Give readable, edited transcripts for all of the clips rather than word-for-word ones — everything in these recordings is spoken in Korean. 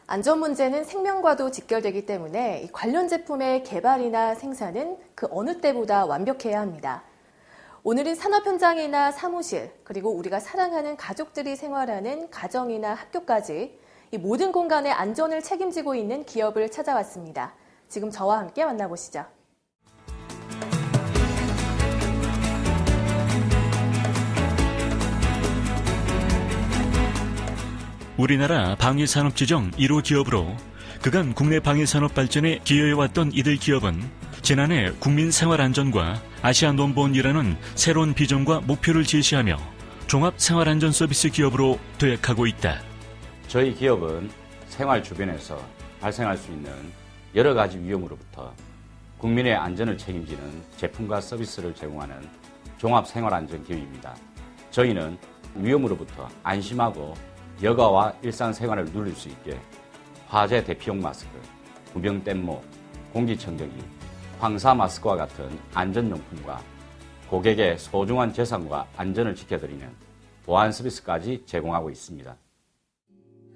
안전 문제는 생명과도 직결되기 때문에 관련 제품의 개발이나 생산은 그 어느 때보다 완벽해야 합니다. 오늘은 산업 현장이나 사무실, 그리고 우리가 사랑하는 가족들이 생활하는 가정이나 학교까지 이 모든 공간의 안전을 책임지고 있는 기업을 찾아왔습니다. 지금 저와 함께 만나보시죠. 우리나라 방위산업 지정 1호 기업으로 그간 국내 방위산업 발전에 기여해왔던 이들 기업은 지난해 국민생활안전과 아시아논본이라는 새로운 비전과 목표를 제시하며 종합생활안전 서비스 기업으로 도약하고 있다. 저희 기업은 생활 주변에서 발생할 수 있는 여러 가지 위험으로부터 국민의 안전을 책임지는 제품과 서비스를 제공하는 종합생활안전 기업입니다. 저희는 위험으로부터 안심하고 여가와 일상생활을 누릴 수 있게 화재 대피용 마스크, 구명 뗏목, 공기청정기, 황사 마스크와 같은 안전용품과 고객의 소중한 재산과 안전을 지켜드리는 보안 서비스까지 제공하고 있습니다.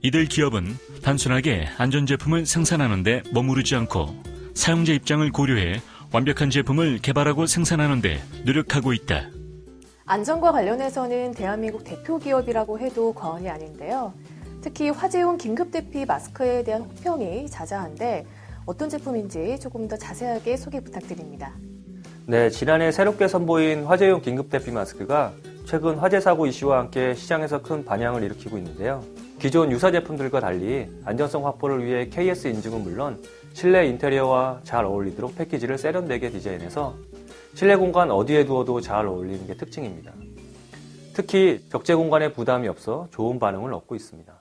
이들 기업은 단순하게 안전제품을 생산하는 데 머무르지 않고 사용자 입장을 고려해 완벽한 제품을 개발하고 생산하는 데 노력하고 있다. 안전과 관련해서는 대한민국 대표 기업이라고 해도 과언이 아닌데요. 특히 화재용 긴급대피 마스크에 대한 호평이 자자한데 어떤 제품인지 조금 더 자세하게 소개 부탁드립니다. 네, 지난해 새롭게 선보인 화재용 긴급대피 마스크가 최근 화재 사고 이슈와 함께 시장에서 큰 반향을 일으키고 있는데요. 기존 유사 제품들과 달리 안전성 확보를 위해 KS 인증은 물론 실내 인테리어와 잘 어울리도록 패키지를 세련되게 디자인해서 실내 공간 어디에 두어도 잘 어울리는 게 특징입니다. 특히 적재 공간에 부담이 없어 좋은 반응을 얻고 있습니다.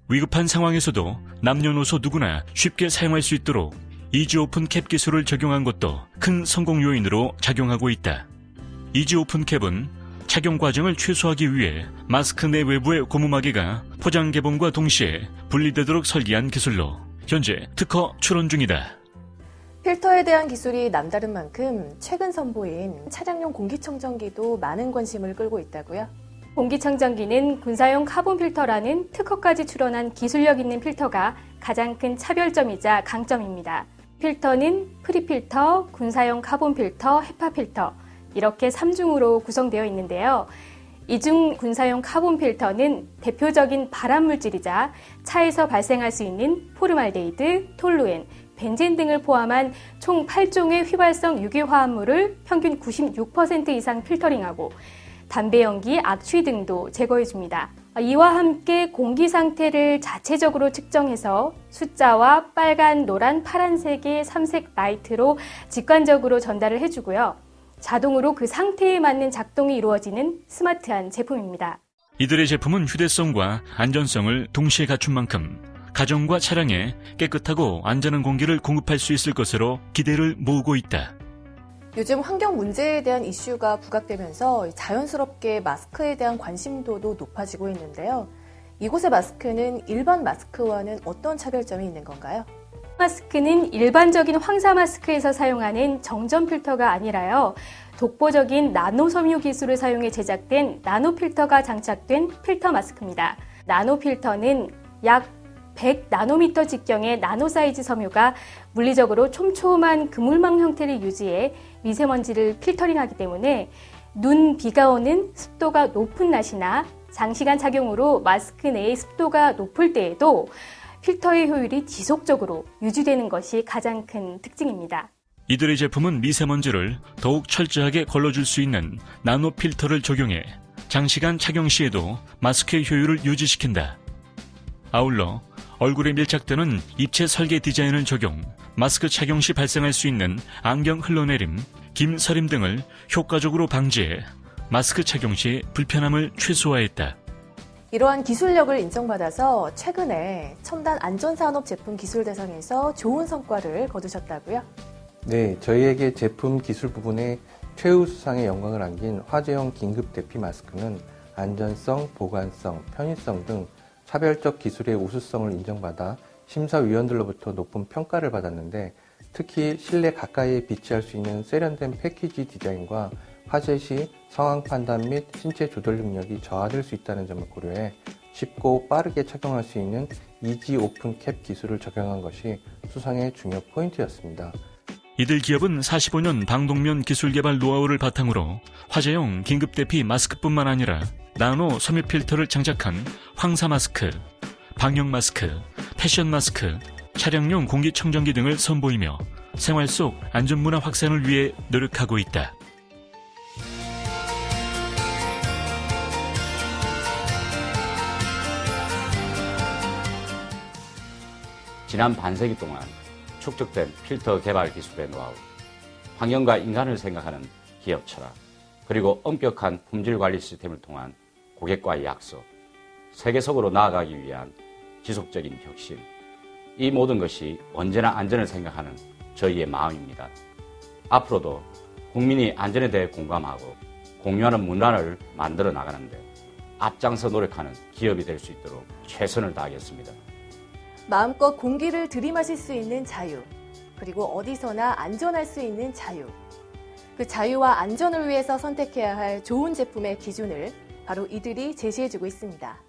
위급한 상황에서도 남녀노소 누구나 쉽게 사용할 수 있도록 이지 오픈 캡 기술을 적용한 것도 큰 성공 요인으로 작용하고 있다. 이지 오픈 캡은 착용 과정을 최소화하기 위해 마스크 내 외부의 고무마개가 포장 개봉과 동시에 분리되도록 설계한 기술로 현재 특허 출원 중이다. 필터에 대한 기술이 남다른 만큼 최근 선보인 차량용 공기청정기도 많은 관심을 끌고 있다고요? 공기청정기는 군사용 카본 필터라는 특허까지 출원한 기술력 있는 필터가 가장 큰 차별점이자 강점입니다. 필터는 프리필터, 군사용 카본 필터, 헤파 필터 이렇게 3중으로 구성되어 있는데요. 이 중 군사용 카본 필터는 대표적인 발암물질이자 차에서 발생할 수 있는 포르말데히드, 톨루엔, 벤젠 등을 포함한 총 8종의 휘발성 유기화합물을 평균 96% 이상 필터링하고 담배 연기, 악취 등도 제거해줍니다. 이와 함께 공기 상태를 자체적으로 측정해서 숫자와 빨간, 노란, 파란색의 3색 라이트로 직관적으로 전달을 해주고요. 자동으로 그 상태에 맞는 작동이 이루어지는 스마트한 제품입니다. 이들의 제품은 휴대성과 안전성을 동시에 갖춘 만큼 가정과 차량에 깨끗하고 안전한 공기를 공급할 수 있을 것으로 기대를 모으고 있다. 요즘 환경 문제에 대한 이슈가 부각되면서 자연스럽게 마스크에 대한 관심도도 높아지고 있는데요. 이곳의 마스크는 일반 마스크와는 어떤 차별점이 있는 건가요? 마스크는 일반적인 황사 마스크에서 사용하는 정전 필터가 아니라요. 독보적인 나노 섬유 기술을 사용해 제작된 나노 필터가 장착된 필터 마스크입니다. 나노 필터는 약 100 나노미터 직경의 나노 사이즈 섬유가 물리적으로 촘촘한 그물망 형태를 유지해 미세먼지를 필터링하기 때문에 눈, 비가 오는 습도가 높은 날씨나 장시간 착용으로 마스크 내의 습도가 높을 때에도 필터의 효율이 지속적으로 유지되는 것이 가장 큰 특징입니다. 이들의 제품은 미세먼지를 더욱 철저하게 걸러줄 수 있는 나노 필터를 적용해 장시간 착용 시에도 마스크의 효율을 유지시킨다. 아울러 얼굴에 밀착되는 입체 설계 디자인을 적용, 마스크 착용 시 발생할 수 있는 안경 흘러내림, 김서림 등을 효과적으로 방지해 마스크 착용 시 불편함을 최소화했다. 이러한 기술력을 인정받아서 최근에 첨단 안전산업 제품 기술대상에서 좋은 성과를 거두셨다고요? 네, 저희에게 제품 기술 부분에 최우수상의 영광을 안긴 화재용 긴급 대피 마스크는 안전성, 보관성, 편의성 등 차별적 기술의 우수성을 인정받아 심사위원들로부터 높은 평가를 받았는데 특히 실내 가까이에 비치할 수 있는 세련된 패키지 디자인과 화재 시 상황 판단 및 신체 조절 능력이 저하될 수 있다는 점을 고려해 쉽고 빠르게 착용할 수 있는 이지 오픈 캡 기술을 적용한 것이 수상의 중요 포인트였습니다. 이들 기업은 45년 방독면 기술 개발 노하우를 바탕으로 화재용 긴급 대피 마스크뿐만 아니라 나노 섬유 필터를 장착한 황사 마스크, 방역 마스크, 패션 마스크, 차량용 공기청정기 등을 선보이며 생활 속 안전문화 확산을 위해 노력하고 있다. 지난 반세기 동안 축적된 필터 개발 기술의 노하우, 환경과 인간을 생각하는 기업 철학, 그리고 엄격한 품질 관리 시스템을 통한 고객과의 약속, 세계적으로 나아가기 위한 지속적인 혁신, 이 모든 것이 언제나 안전을 생각하는 저희의 마음입니다. 앞으로도 국민이 안전에 대해 공감하고 공유하는 문화를 만들어 나가는데 앞장서 노력하는 기업이 될 수 있도록 최선을 다하겠습니다. 마음껏 공기를 들이마실 수 있는 자유, 그리고 어디서나 안전할 수 있는 자유. 그 자유와 안전을 위해서 선택해야 할 좋은 제품의 기준을 바로 이들이 제시해주고 있습니다.